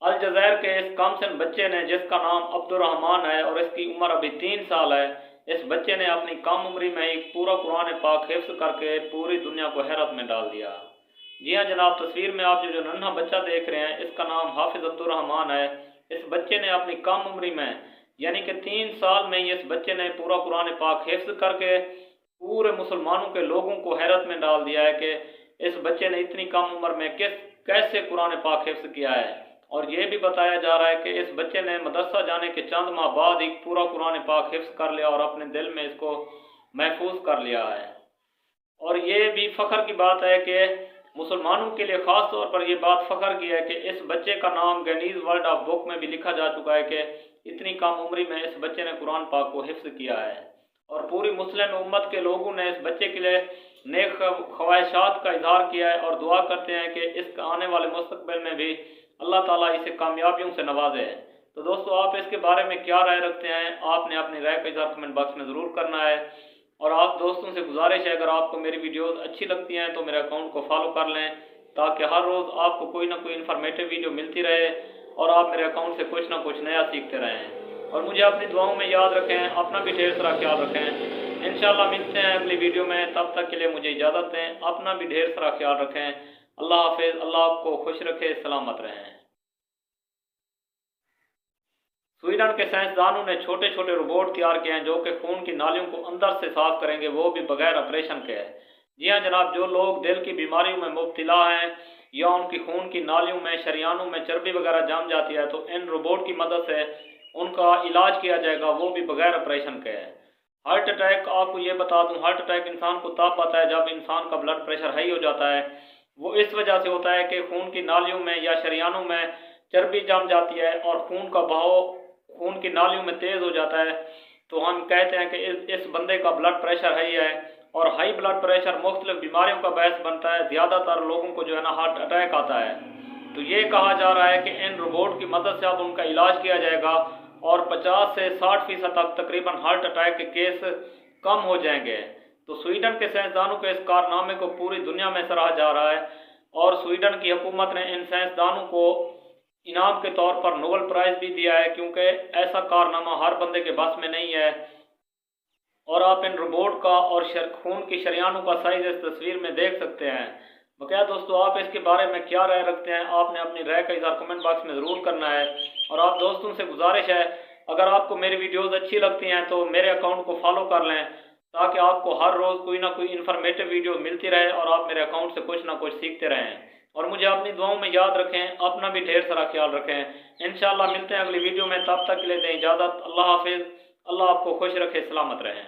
अलजज़ैर के इस कमसिन बच्चे ने, जिसका नाम अब्दुर्रहमान है और इसकी उम्र अभी 3 साल है, इस बच्चे ने अपनी कम उम्री में एक पूरा कुरान पाक हिफ्ज़ करके पूरी दुनिया को हैरत में डाल दिया। जी हाँ जनाब, तस्वीर में आप जो नन्हा बच्चा देख रहे हैं, इसका नाम हाफिज़ अब्दुर्रहमान है। इस बच्चे ने अपनी कम उम्री में यानी कि 3 साल में ही इस बच्चे ने पूरा कुरान पाक हिफ्ज़ करके पूरे मुसलमानों के लोगों को हैरत में डाल दिया है कि इस बच्चे ने इतनी कम उम्र में कैसे कुरान पाक हिफ्ज़ किया है। और ये भी बताया जा रहा है कि इस बच्चे ने मदरसा जाने के चंद माह बाद ही पूरा कुरान पाक हिफ्ज़ कर लिया और अपने दिल में इसको महफूज कर लिया है। और ये भी फ़ख्र की बात है कि मुसलमानों के लिए ख़ास तौर पर यह बात फ़ख्र की है कि इस बच्चे का नाम गिनीज़ वर्ल्ड ऑफ बुक में भी लिखा जा चुका है कि इतनी कम उम्री में इस बच्चे ने कुरान पाक को हिफ्ज़ किया है। और पूरी मुस्लिम उम्मत के लोगों ने इस बच्चे के लिए नेक ख्वाहिशात का इजहार किया है और दुआ करते हैं कि इस आने वाले मुस्तक़बिल में भी अल्लाह ताला इसे कामयाबियों से नवाजे। तो दोस्तों, आप इसके बारे में क्या राय रखते हैं? आपने अपनी राय का इजहार कमेंट बॉक्स में ज़रूर करना है। और आप दोस्तों से गुजारिश है, अगर आपको मेरी वीडियोस अच्छी लगती हैं तो मेरे अकाउंट को फॉलो कर लें, ताकि हर रोज़ आपको कोई ना कोई इन्फॉर्मेटिव वीडियो मिलती रहे और आप मेरे अकाउंट से कुछ ना कुछ नया सीखते रहें। और मुझे अपनी दुआओं में याद रखें, अपना भी ढेर सारा ख्याल रखें। इंशाल्लाह मिलते हैं अगली वीडियो में, तब तक के लिए मुझे इजाज़त दें। अपना भी ढेर सारा ख्याल रखें। अल्लाह हाफिज़। अल्लाह आपको खुश रखे, सलामत रहें। स्वीडन के साइंसदानों ने छोटे छोटे रोबोट तैयार किए हैं जो कि खून की नालियों को अंदर से साफ करेंगे, वो भी बगैर ऑपरेशन के। जी हाँ जनाब, जो लोग दिल की बीमारियों में मुब्तला हैं या उनकी खून की नालियों में, शरियानों में चर्बी वगैरह जम जाती है, तो इन रोबोट की मदद से उनका इलाज किया जाएगा, वो भी बगैर ऑपरेशन के। हार्ट अटैक, आपको ये बता दूं, हार्ट अटैक इंसान को तब आता है जब इंसान का ब्लड प्रेशर हाई हो जाता है। वो इस वजह से होता है कि खून की नालियों में या शरियानों में चर्बी जम जाती है और खून का बहाव खून की नालियों में तेज़ हो जाता है। तो हम कहते हैं कि इस बंदे का ब्लड प्रेशर हाई है। और हाई ब्लड प्रेशर मुख्तलिफ बीमारियों का बायस बनता है। ज़्यादातर लोगों को जो है ना हार्ट अटैक आता है। तो ये कहा जा रहा है कि इन रोबोट की मदद से अब उनका इलाज किया जाएगा और 50 से 60% तक तकरीबन हार्ट अटैक के केस कम हो जाएंगे। तो स्वीडन के साइंसदानों के इस कारनामे को पूरी दुनिया में सराहा जा रहा है और स्वीडन की हुकूमत ने इन साइंसदानों को इनाम के तौर पर नोबेल प्राइज़ भी दिया है, क्योंकि ऐसा कारनामा हर बंदे के बस में नहीं है। और आप इन रोबोट का और खून की शरियानों का साइज इस तस्वीर में देख सकते हैं। बकाया दोस्तों, आप इसके बारे में क्या राय रखते हैं? आपने अपनी राय का इज़हार कमेंट बॉक्स में ज़रूर करना है। और आप दोस्तों से गुजारिश है, अगर आपको मेरी वीडियोज़ अच्छी लगती हैं तो मेरे अकाउंट को फॉलो कर लें, ताकि आपको हर रोज़ कोई ना कोई इन्फॉर्मेटिव वीडियो मिलती रहे और आप मेरे अकाउंट से कुछ ना कुछ सीखते रहें। और मुझे अपनी दुआओं में याद रखें, अपना भी ढेर सारा ख्याल रखें। इंशाल्लाह मिलते हैं अगली वीडियो में, तब तक के लिए दें इजाज़त। अल्लाह हाफिज़। अल्लाह आपको खुश रखे, सलामत रहें।